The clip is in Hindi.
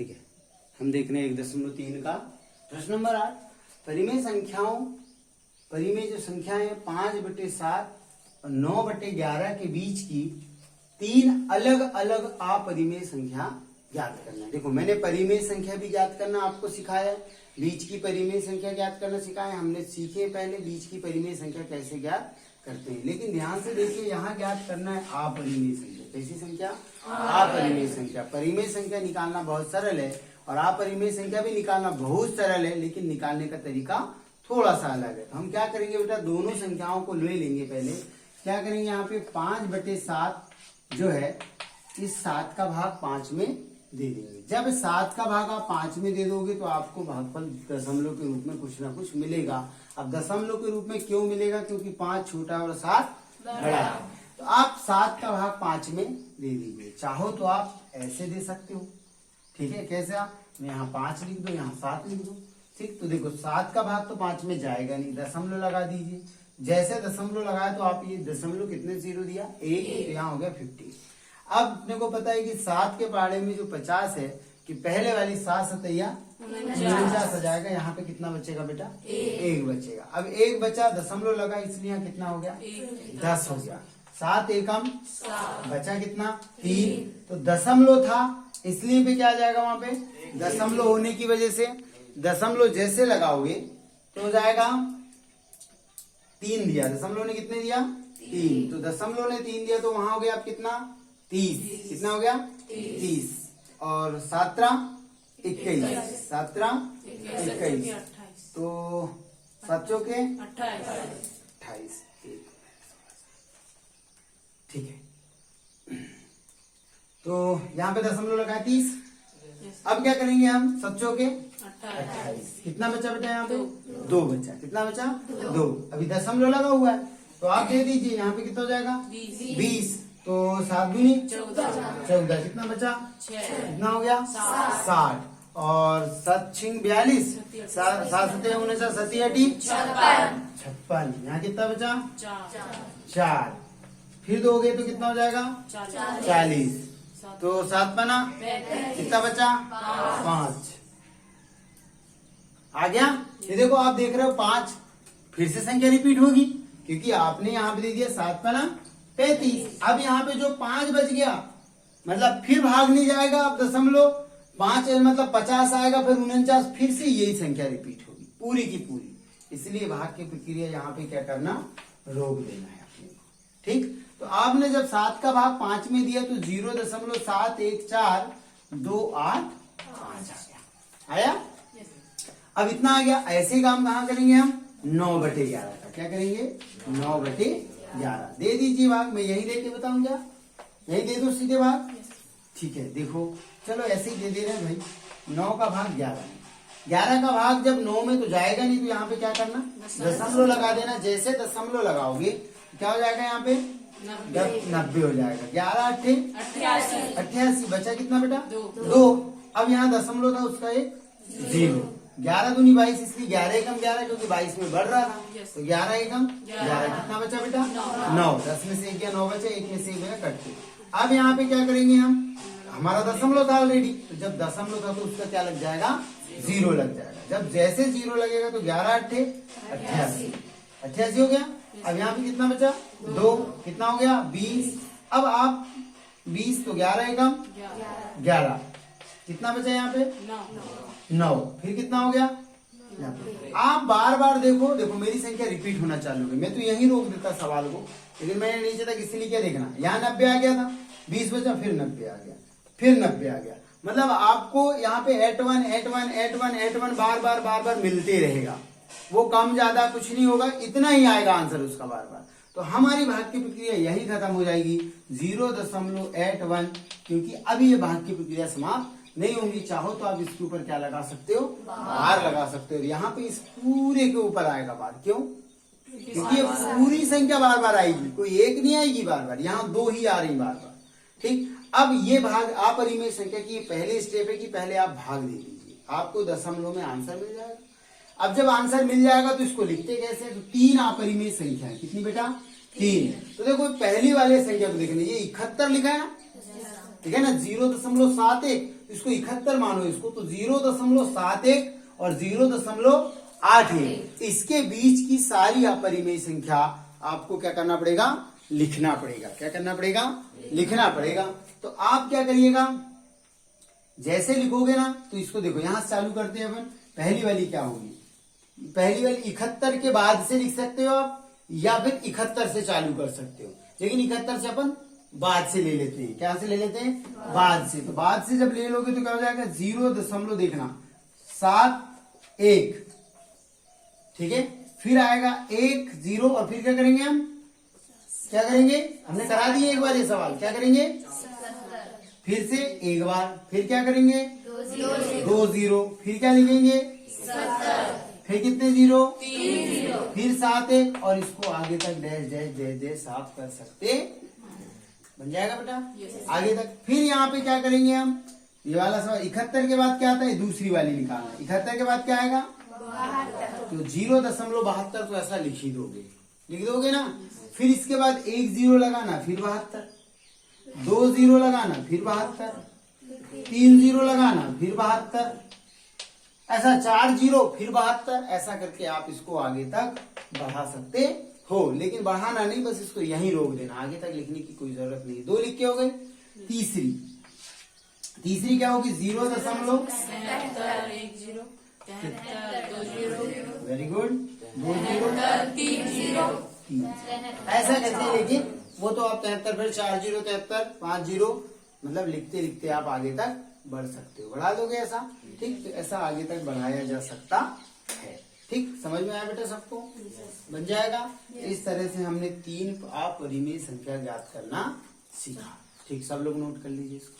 ठीक है, हम देख रहे हैं 1.3 का प्रश्न नंबर 8। परिमेय जो संख्याएं 5/7 और 9/11 के बीच की 3 अलग अलग अपरिमेय संख्या ज्ञात करना है। देखो, मैंने परिमेय संख्या भी ज्ञात करना आपको सिखाया है, बीच की परिमेय संख्या ज्ञात करना सिखाया। हमने सीखे पहले बीच की परिमेय संख्या कैसे ज्ञात करते हैं, लेकिन ध्यान से देखिए, यहाँ ज्ञात करना है अपरिमेय संख्या। कैसी संख्या? अपरिमेय संख्या। परिमेय संख्या निकालना बहुत सरल है और अपरिमेय संख्या भी निकालना बहुत सरल है, लेकिन निकालने का तरीका थोड़ा सा अलग है। तो हम क्या करेंगे बेटा, दोनों संख्याओं को ले लेंगे। पहले क्या करेंगे, यहाँ पे 5/7 जो है, इस 7 का भाग 5 में दे देंगे। जब 7 का भाग आप 5 में दे दोगे तो आपको भागफल दशमलव के रूप में कुछ ना कुछ मिलेगा। अब दशमलव के रूप में क्यों मिलेगा? क्योंकि 5 छोटा और 7 बड़ा है। तो आप 7 का भाग 5 में दे दीजिए। चाहो तो आप ऐसे दे सकते हो, ठीक है। कैसे? आप यहाँ 5 लिख दो, यहाँ 7 लिख दो, ठीक। तो देखो, 7 का भाग तो 5 में जाएगा नहीं, दशमलव लगा दीजिए। जैसे दशमलव लगाया तो आप ये दशमलव कितने जीरो दिया? 1, तो यहाँ हो गया 50। अब अपने को पता है कि 7 के पहाड़े में जो 50 है, कि पहले वाली 7 सतैया 49 हो जाएगा। यहाँ पे कितना बचेगा बेटा? 1 बचेगा। अब 1 बचा, दशमलव लगा, इसलिए यहाँ कितना हो गया? 10 हो गया। 7 एकम बचा कितना? 3। तो दशमलव था, इसलिए पे क्या आ जाएगा वहां पे? दशमलव होने की वजह से दशमलव जैसे लगाओगे तो हो जाएगा 3 दिया। दशमलव ने कितने दिया? 3। तो दशमलव ने 3 दिया, तो वहां हो गया आप कितना? 30। कितना हो गया? 30। और 7 21, 7 21, तो 7 चौके 28। ठीक है, तो यहाँ पे दशमलव लगाया 30। अब क्या करेंगे हम? 7 चौके 28। कितना बचा बेटा? यहाँ पे 2 बचा। कितना बचा? 2। अभी दशमलव लगा हुआ है, तो आप दे दीजिए। यहाँ पे कितना हो जाएगा? 20। तो 7 दूनी 14। कितना बचा? कितना हो गया? 60। और 7 छिंग 42, 7 7 49, 7 8 56। यहाँ कितना बचा? 4। फिर दोगे तो कितना हो जाएगा? 40। तो 7 बना, कितना बचा? 5। आ गया? ये देखो, आप देख रहे हो 5 फिर से संख्या रिपीट होगी, क्योंकि आपने यहाँ पे दे दिया 7 बना 35। अब यहाँ पे जो 5 बच गया, मतलब फिर भाग नहीं जाएगा। अब दशमलव 5 मतलब 50 आएगा, फिर 49, फिर से यही संख्या रिपीट होगी पूरी की पूरी। इसलिए भाग की प्रक्रिया यहाँ पे क्या करना? रोक देना है अपने को, ठीक। तो आपने जब 7 का भाग 5 में दिया तो 0.71428 आया। अब इतना आ गया। ऐसे काम कहाँ करेंगे हम? 9/11 का। क्या करेंगे? 9/11 दे दीजिए भाग। मैं यही लेके बताऊंगा, यही दे दो सीधे भाग, ठीक है। देखो, चलो ऐसे ही दे दे रहे हैं भाई। 9 का भाग 11 में, 11 का भाग जब 9 में तो जाएगा नहीं, तो यहाँ पे क्या करना? दशमलव लगा देना। जैसे दशमलव लगाओगे क्या हो जाएगा? यहाँ पे 90 हो जाएगा। 11 8 88। बचा कितना बेटा? 2। अब यहाँ दशमलव था, उसका एक 0। 11 दूनी 22, इसलिए 11 एकम 11, क्योंकि 22 में बढ़ रहा था, तो 11 एकम 11। कितना बचा बेटा? 9। 10 में से 1 गया, 9 बचे, 1 में से 1 गया, कट के। अब यहाँ पे क्या करेंगे हम? हमारा दशमलव था ऑलरेडी, तो जब दशमलव था तो उसका क्या लग जाएगा? 0 लग जाएगा। जब जैसे 0 लगेगा तो 11 8 88 हो गया। अब यहाँ पे कितना बचा? 2। कितना हो गया? 20। अब आप 20 तो 11 एकम 11। कितना बचा यहाँ पे? 9। फिर कितना हो गया? आप बार बार देखो, मेरी संख्या रिपीट होना चालू है। मैं तो यही रोक देता सवाल को, लेकिन मैंने नीचे तक इसलिए क्या देखना, यहाँ 90 आ गया था, 20 बचा, फिर 90 आ गया, फिर 90 आ गया। मतलब आपको यहाँ पे 81 81 81 81 बार बार मिलते रहेगा। वो कम ज्यादा कुछ नहीं होगा, इतना ही आएगा आंसर उसका बार बार। तो हमारी भाग की प्रक्रिया यही खत्म हो जाएगी 0.81, क्योंकि अब ये भाग की प्रक्रिया समाप्त नहीं होंगी। चाहो तो आप इसके ऊपर क्या लगा सकते हो? बार लगा सकते हो। यहाँ पे इस पूरे के ऊपर आएगा बार। क्यों? क्योंकि ये पूरी संख्या बार बार आएगी, कोई एक नहीं आएगी बार बार। यहाँ 2 ही आ रही बार बार, ठीक। अब ये भाग अपरिमेय संख्या की पहली स्टेप है कि पहले आप भाग दे दीजिए, आपको दशमलव में आंसर मिल जाएगा। अब जब आंसर मिल जाएगा तो इसको लिखते कैसे? तो 3 अपरिमेय संख्या है। कितनी बेटा? 3। तो देखो, पहली वाले संख्या को देखना, ये 71 लिखा है ना, ठीक है ना, 0.71, इसको 71 मानो इसको, तो 0.71 और 0.81 इसके बीच की सारी अपरिमेय संख्या आपको क्या करना पड़ेगा, लिखना पड़ेगा। क्या करना पड़ेगा, लिखना पड़ेगा। तो आप क्या करिएगा, जैसे लिखोगे ना, तो इसको देखो यहां से चालू करते हैं अपन। पहली वाली क्या होगी, पहली वाली 71 के बाद से लिख सकते हो आप, या फिर 71 से चालू कर सकते हो, लेकिन 71 से अपन बाद से ले लेते हैं। क्या से ले लेते हैं, बाद से। तो बाद से जब ले लोगे तो क्या हो जाएगा, 0 देखना 71, ठीक है, फिर आएगा 1 0 और फिर क्या करेंगे हम, क्या करेंगे, हमने करा दिए एक बार ये सवाल, क्या करेंगे, फिर से एक बार, फिर क्या करेंगे, 2 0, फिर क्या लिखेंगे, फिर कितने 0, 3 0, फिर 7 1 और इसको आगे तक डैश डैश डैश डैश साफ कर सकते, बन जाएगा बेटा आगे तक। फिर यहाँ पे क्या करेंगे हम, ये वाला सवाल 71 के बाद क्या आता है, दूसरी वाली निकालना। 71 के बाद क्या आएगा, तो 0.72, तो ऐसा लिख ही दोगे, लिख दोगे ना। फिर इसके बाद 1 0 लगाना, फिर 72, 2 0 लगाना, फिर 72, 3 0 लगाना, फिर 72, ऐसा 4 0, फिर 72, ऐसा करके आप इसको आगे तक बढ़ा सकते हो। लेकिन बढ़ाना नहीं, बस इसको यहीं रोक देना, आगे तक लिखने की कोई जरूरत नहीं। 2 लिख के हो गए। तीसरी क्या होगी, 0. वेरी गुड, 2 0 3 0 ऐसा करते हैं। लेकिन वो तो आप 73, फिर 4 0 73 5 0, मतलब लिखते लिखते आप आगे तक बढ़ सकते हो, बढ़ा दोगे ऐसा, ठीक। तो ऐसा आगे तक बढ़ाया जा सकता है, ठीक। समझ में आया बेटा सबको, बन जाएगा। इस तरह से हमने 3 अपरिमेय संख्या ज्ञात करना सीखा, ठीक। सब लोग नोट कर लीजिए इसको।